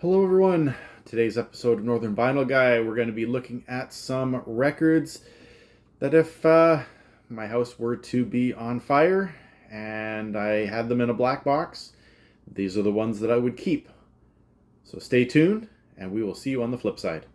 Hello, everyone. Today's episode of Northern Vinyl Guy, we're going to be looking at some records that if my house were to be on fire and I had them in a black box, these are the ones that I would keep. So stay tuned, and we will see you on the flip side.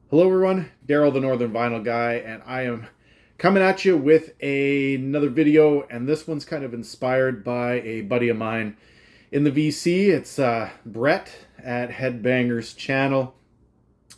Hello, everyone. Daryl, the Northern Vinyl Guy, and I am coming at you with another video, and this one's kind of inspired by a buddy of mine in the VC. It's Brett at Headbangers channel,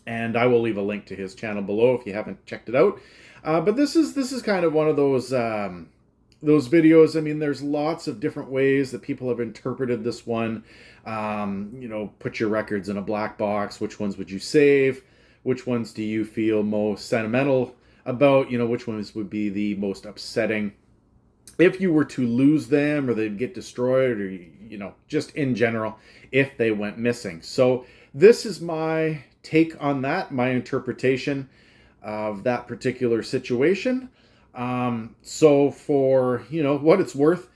and I will leave a link to his channel below if you haven't checked it out. But this is kind of one of those videos. I mean, there's lots of different ways that people have interpreted this one. Put your records in a black box. Which ones would you save? Which ones do you feel most sentimental about? Which ones would be the most upsetting if you were to lose them, or they'd get destroyed, or, just in general, if they went missing. So this is my take on that, my interpretation of that particular situation. So for, what it's worth,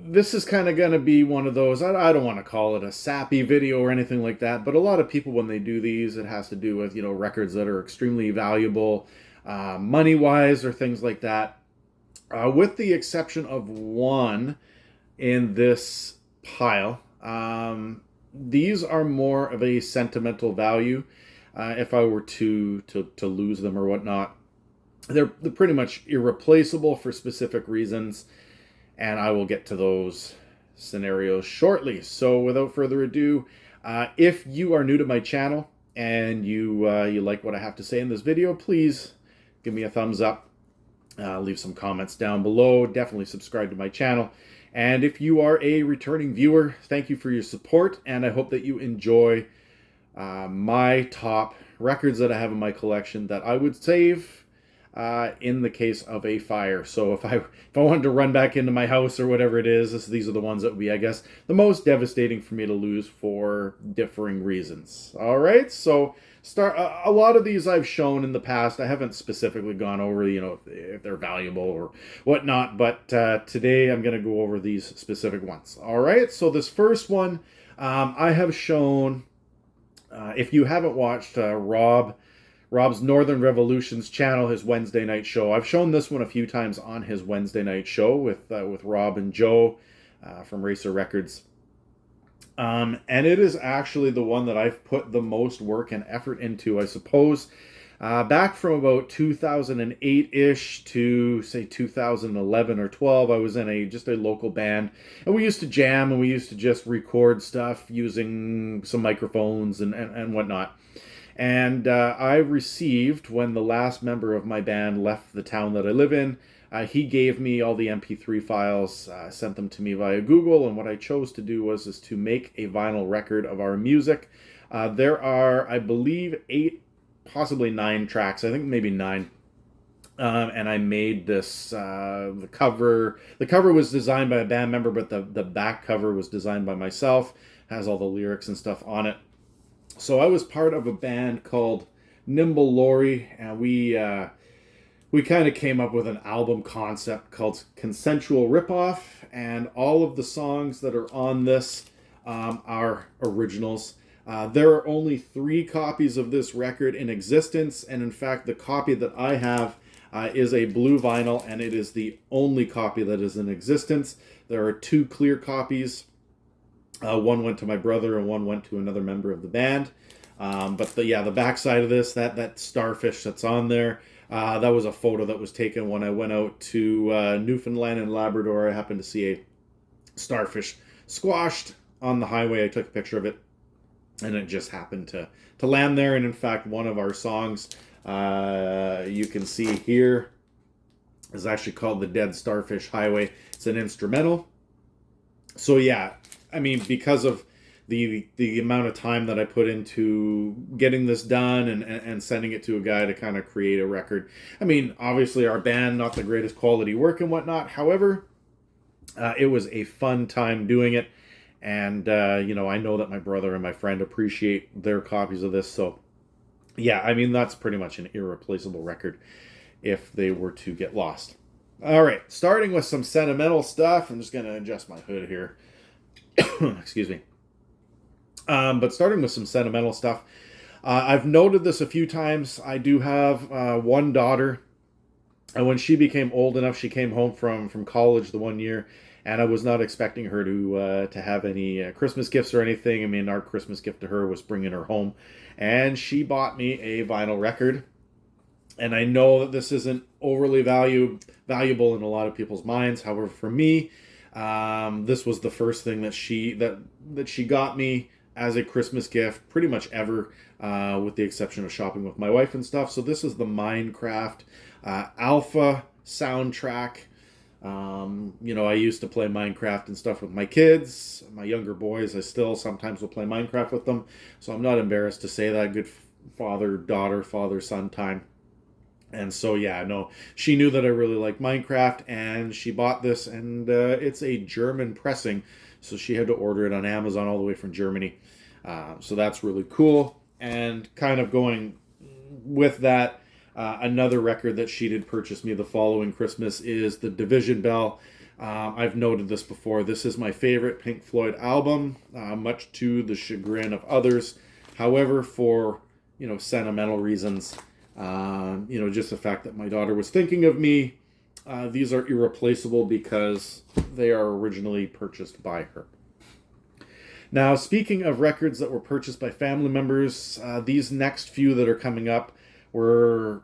this is kind of going to be one of those, I don't want to call it a sappy video or anything like that, but a lot of people, when they do these, it has to do with, records that are extremely valuable, money-wise, or things like that. With the exception of one in this pile, these are more of a sentimental value. If I were to lose them or whatnot, they're pretty much irreplaceable for specific reasons. And I will get to those scenarios shortly. So without further ado, if you are new to my channel and you like what I have to say in this video, please give me a thumbs up. Leave some comments down below. Definitely subscribe to my channel. And if you are a returning viewer, thank you for your support. And I hope that you enjoy my top records that I have in my collection that I would save in the case of a fire. So if I wanted to run back into my house or whatever it is, these are the ones that would be, I guess, the most devastating for me to lose for differing reasons. All right, so a lot of these I've shown in the past. I haven't specifically gone over, if they're valuable or whatnot, but today I'm going to go over these specific ones. All right, so this first one I have shown. If you haven't watched Rob's Northern Revolutions channel, his Wednesday night show. I've shown this one a few times on his Wednesday night show with Rob and Joe from Racer Records. And it is actually the one that I've put the most work and effort into, I suppose. Back from about 2008-ish to, say, 2011 or 12, I was in just a local band. And we used to jam, and we used to just record stuff using some microphones and whatnot. And I received, when the last member of my band left the town that I live in, he gave me all the MP3 files, sent them to me via Google, and what I chose to do was to make a vinyl record of our music. There are, I believe, 8, possibly 9 tracks, I think maybe 9. And I made this, the cover was designed by a band member, but the back cover was designed by myself, has all the lyrics and stuff on it. So I was part of a band called Nimble Lorry, and we kind of came up with an album concept called Consensual Ripoff, and all of the songs that are on this are originals. There are only 3 copies of this record in existence, and in fact the copy that I have is a blue vinyl, and it is the only copy that is in existence. There are 2 clear copies. One went to my brother and one went to another member of the band. But the backside of this, that starfish that's on there, that was a photo that was taken when I went out to Newfoundland and Labrador. I happened to see a starfish squashed on the highway. I took a picture of it, and it just happened to land there. And in fact, one of our songs, you can see here, It's actually called The Dead Starfish Highway. It's an instrumental. So yeah, I mean, because of the amount of time that I put into getting this done and sending it to a guy to kind of create a record. I mean, obviously our band, not the greatest quality work and whatnot. However, it was a fun time doing it. And, I know that my brother and my friend appreciate their copies of this. So yeah, I mean, that's pretty much an irreplaceable record if they were to get lost. All right, starting with some sentimental stuff. I'm just going to adjust my hood here. Excuse me. But starting with some sentimental stuff, I've noted this a few times. I do have one daughter, and when she became old enough, she came home from college the one year, and I was not expecting her to have any Christmas gifts or anything. I mean, our Christmas gift to her was bringing her home, and she bought me a vinyl record. And I know that this isn't overly valuable in a lot of people's minds. However, for me, this was the first thing that she got me as a Christmas gift, pretty much ever, with the exception of shopping with my wife and stuff. So this is the Minecraft Alpha soundtrack. I used to play Minecraft and stuff with my kids, my younger boys. I still sometimes will play Minecraft with them. So I'm not embarrassed to say that. Good father-daughter, father-son time. And so, yeah, no, she knew that I really liked Minecraft, and she bought this, and it's a German pressing, so she had to order it on Amazon all the way from Germany. So that's really cool. And kind of going with that, another record that she did purchase me the following Christmas is the Division Bell. I've noted this before. This is my favorite Pink Floyd album, much to the chagrin of others. However, for, sentimental reasons, just the fact that my daughter was thinking of me, these are irreplaceable because they are originally purchased by her. Now, speaking of records that were purchased by family members, these next few that are coming up were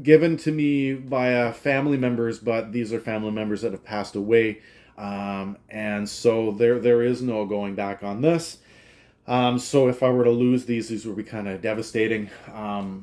given to me by family members, but these are family members that have passed away, and so there is no going back on this. So if I were to lose these would be kind of devastating.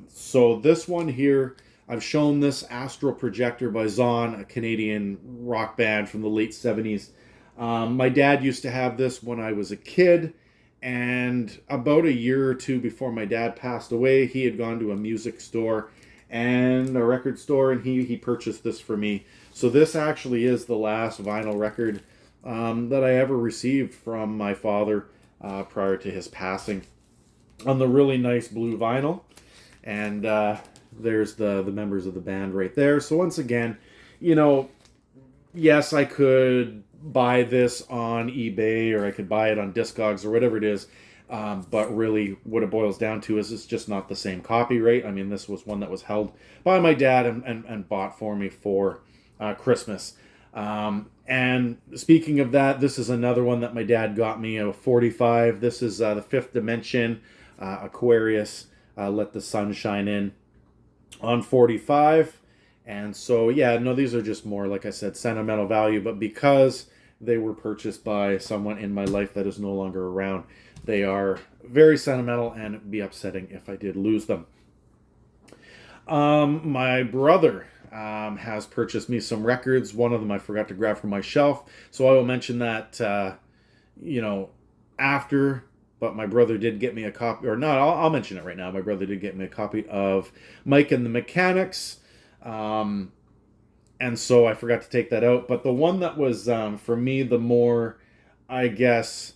So this one here, I've shown this Astral Projector by Zon, a Canadian rock band from the late 70s. My dad used to have this when I was a kid, and about a year or two before my dad passed away, he had gone to a music store and a record store, and he purchased this for me. So this actually is the last vinyl record that I ever received from my father prior to his passing, on the really nice blue vinyl. And there's the members of the band right there. So once again, yes, I could buy this on eBay, or I could buy it on Discogs or whatever it is. But really what it boils down to is it's just not the same copyright. I mean, this was one that was held by my dad and bought for me for Christmas. And speaking of that, this is another one that my dad got me, a 45. This is the Fifth Dimension, Aquarius, Let the Sun Shine In on 45. And so, yeah, no, these are just more, like I said, sentimental value. But because they were purchased by someone in my life that is no longer around, they are very sentimental, and it'd be upsetting if I did lose them. My brother has purchased me some records. One of them I forgot to grab from my shelf, so I will mention that, after. But my brother did get me a copy, or not, I'll mention it right now. My brother did get me a copy of Mike and the Mechanics, and so I forgot to take that out. But the one that was, for me, the more, I guess,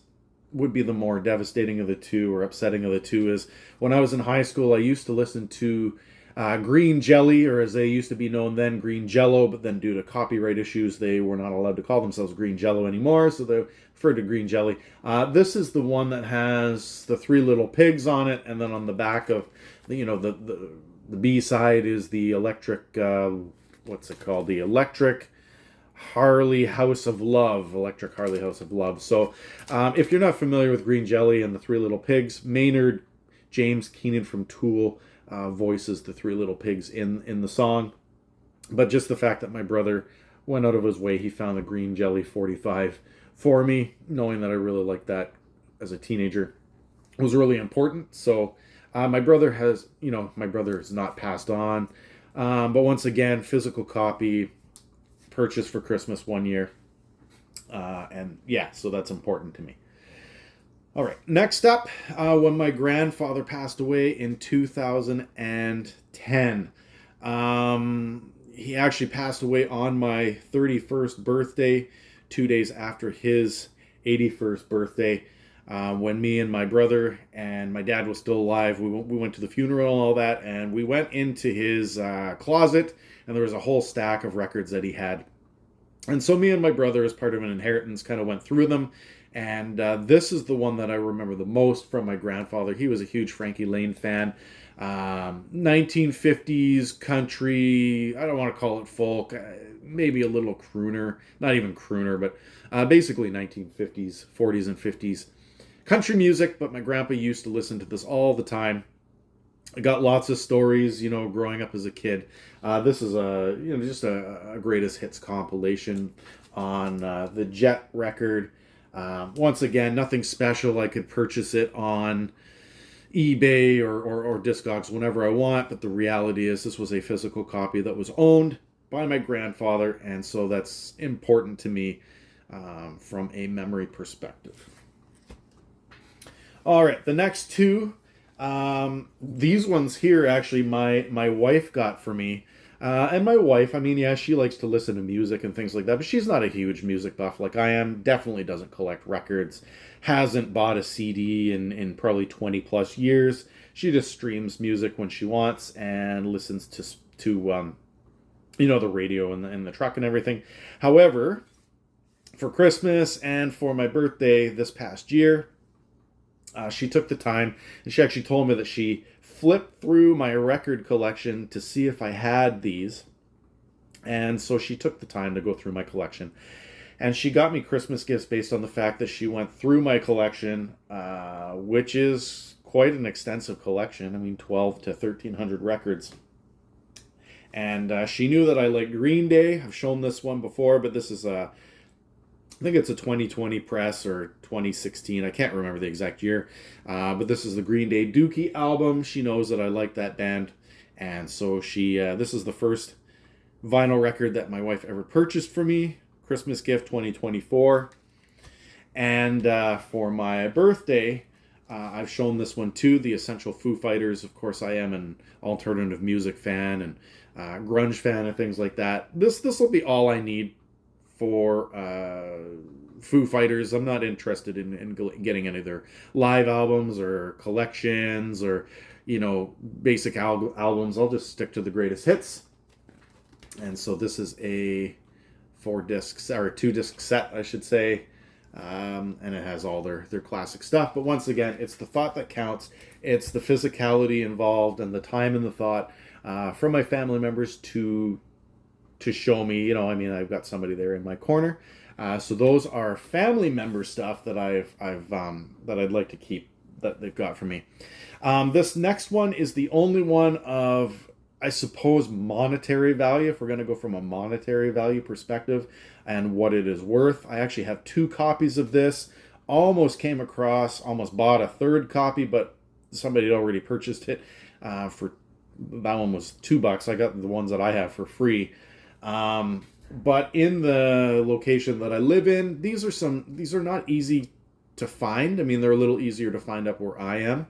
would be the more devastating of the two, or upsetting of the two, is when I was in high school, I used to listen to Green Jelly, or as they used to be known then, Green Jello, but then due to copyright issues, they were not allowed to call themselves Green Jello anymore, so they referred to Green Jelly. This is the one that has the three little pigs on it, and then on the back of, the B side is the electric, what's it called? The Electric Harley House of Love. Electric Harley House of Love. So, if you're not familiar with Green Jelly and the Three Little Pigs, Maynard James Keenan from Tool voices the Three Little Pigs in the song. But just the fact that my brother went out of his way, he found the Green Jelly 45 for me, knowing that I really liked that as a teenager, was really important. So my brother has not passed on. But once again, physical copy, purchased for Christmas one year. And yeah, so that's important to me. All right, next up, when my grandfather passed away in 2010. He actually passed away on my 31st birthday, 2 days after his 81st birthday. When me and my brother and my dad was still alive, we went to the funeral and all that, and we went into his closet, and there was a whole stack of records that he had. And so me and my brother, as part of an inheritance, kind of went through them. And this is the one that I remember the most from my grandfather. He was a huge Frankie Lane fan. 1950s country, I don't want to call it folk, maybe a little crooner, not even crooner, but basically 1950s, 40s and 50s country music. But my grandpa used to listen to this all the time. I got lots of stories, growing up as a kid. This is just a greatest hits compilation on the Jet record. Once again, nothing special. I could purchase it on eBay or Discogs whenever I want, but the reality is this was a physical copy that was owned by my grandfather, and so that's important to me from a memory perspective. All right, the next two. These ones here, actually, my wife got for me. And my wife, she likes to listen to music and things like that, but she's not a huge music buff like I am. Definitely doesn't collect records. Hasn't bought a CD in probably 20 plus years. She just streams music when she wants and listens to the radio and the truck and everything. However, for Christmas and for my birthday this past year, she took the time, and she actually told me that she flipped through my record collection to see if I had these. And so she took the time to go through my collection. And she got me Christmas gifts based on the fact that she went through my collection, which is quite an extensive collection. 12 to 1,300 records. And she knew that I liked Green Day. I've shown this one before, but this is I think it's a 2020 press or 2016. I can't remember the exact year. But this is the Green Day Dookie album. She knows that I like that band. And so this is the first vinyl record that my wife ever purchased for me. Christmas gift 2024. And for my birthday, I've shown this one too, The Essential Foo Fighters. Of course, I am an alternative music fan and grunge fan and things like that. This will be all I need for Foo Fighters. I'm not interested in getting any of their live albums or collections or basic albums. I'll just stick to the greatest hits. And so this is a 2-disc set, I should say, and it has all their classic stuff. But once again, it's the thought that counts. It's the physicality involved and the time and the thought from my family members to show me, I've got somebody there in my corner. So those are family member stuff that that I'd like to keep, that they've got for me. This next one is the only one of, I suppose, monetary value, if we're going to go from a monetary value perspective and what it is worth. I actually have 2 copies of this. Almost bought a third copy, but somebody had already purchased it for, that one was $2. I got the ones that I have for free. But in the location that I live in, these are not easy to find. They're a little easier to find up where I am.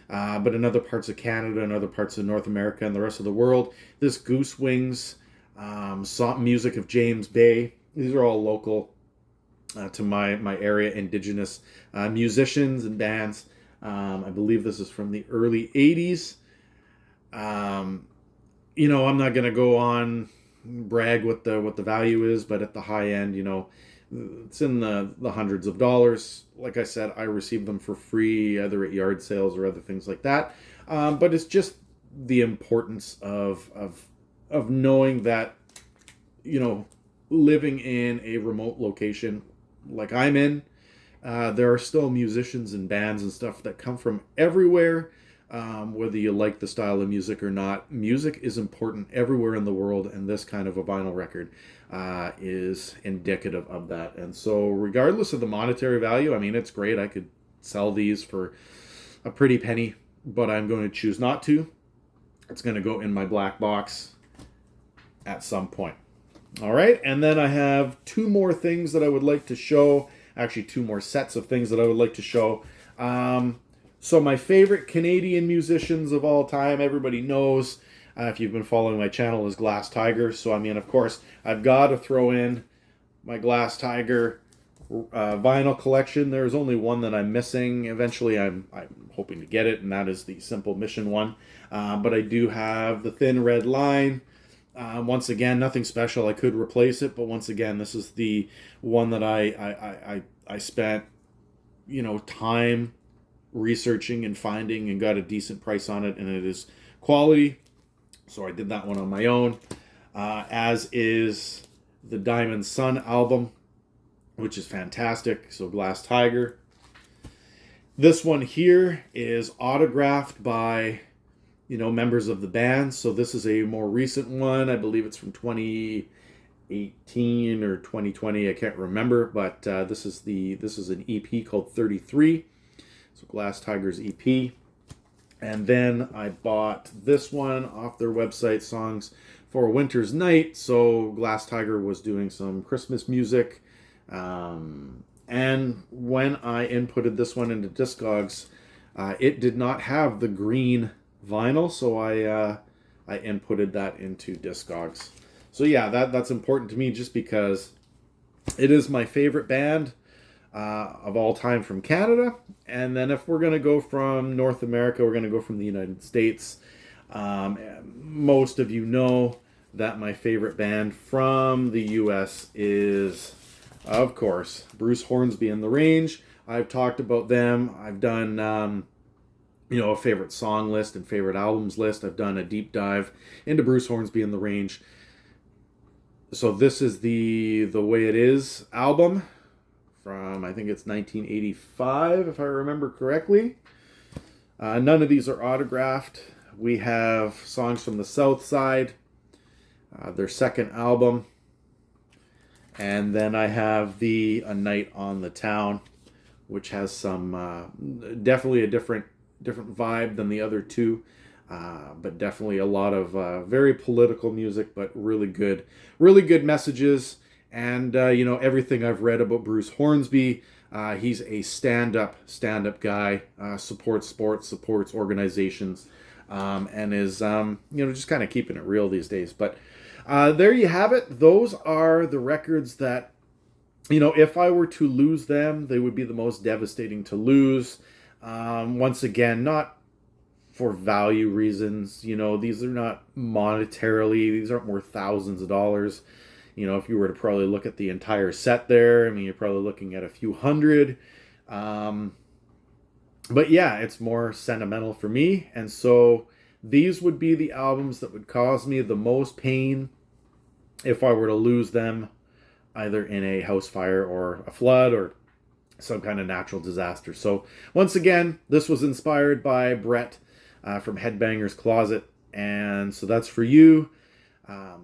But in other parts of Canada and other parts of North America and the rest of the world, this Goose Wings, music of James Bay, these are all local to my area, indigenous musicians and bands. I believe this is from the early 80s. I'm not going to go on brag what the value is, but at the high end, it's in the hundreds of dollars. Like I said, I received them for free, either at yard sales or other things like that. But it's just the importance of knowing that, living in a remote location like I'm in, there are still musicians and bands and stuff that come from everywhere. Whether you like the style of music or not, music is important everywhere in the world, and this kind of a vinyl record is indicative of that. And so regardless of the monetary value, it's great. I could sell these for a pretty penny, but I'm going to choose not to. It's going to go in my black box at some point. All right, and then I have two more things that I would like to show. Actually, two more sets of things that I would like to show. So my favorite Canadian musicians of all time, everybody knows, if you've been following my channel, is Glass Tiger. So I mean, of course, I've got to throw in my Glass Tiger vinyl collection. There's only one that I'm missing. Eventually, I'm hoping to get it, and that is the Simple Mission one. But I do have the Thin Red Line. Once again, nothing special. I could replace it, but once again, this is the one that I spent, time researching and finding and got a decent price on it, and it is quality. So I did that one on my own. As is the Diamond Sun album, which is fantastic. So Glass Tiger. This one here is autographed by members of the band. So this is a more recent one. I believe it's from 2018 or 2020. I can't remember, but this is an EP called 33. So Glass Tiger's EP. And then I bought this one off their website, Songs for a Winter's Night. So Glass Tiger was doing some Christmas music. And when I inputted this one into Discogs, it did not have the green vinyl, so I inputted that into Discogs. So yeah, that's important to me just because it is my favorite band of all time from Canada. And then if we're going to go from North America, we're going to go from the United States. Most of you know that my favorite band from the US is, of course, Bruce Hornsby and the Range. I've talked about them. I've done a favorite song list and favorite albums list. I've done a deep dive into Bruce Hornsby and the Range. So this is the Way It Is album from, I think it's 1985, if I remember correctly. None of these are autographed. We have songs from the South Side, their second album. And then I have A Night on the Town, which has some, definitely a different vibe than the other two, but definitely a lot of very political music, but really good messages. And everything I've read about Bruce Hornsby, he's a stand-up guy, supports sports, supports organizations, and is just kind of keeping it real these days. But there you have it. Those are the records that, if I were to lose them, they would be the most devastating to lose. Once again, not for value reasons. These are not monetarily, these aren't worth thousands of dollars. If you were to probably look at the entire set there, I mean, you're probably looking at a few hundred. But yeah, it's more sentimental for me. And so these would be the albums that would cause me the most pain if I were to lose them, either in a house fire or a flood or some kind of natural disaster. So once again, this was inspired by Brett from Headbanger's Closet. And so that's for you.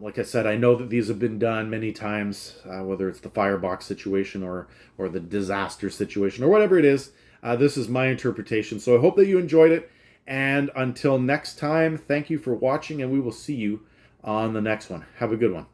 Like I said, I know that these have been done many times, whether it's the firebox situation or the disaster situation or whatever it is. This is my interpretation. So I hope that you enjoyed it. And until next time, thank you for watching, and we will see you on the next one. Have a good one.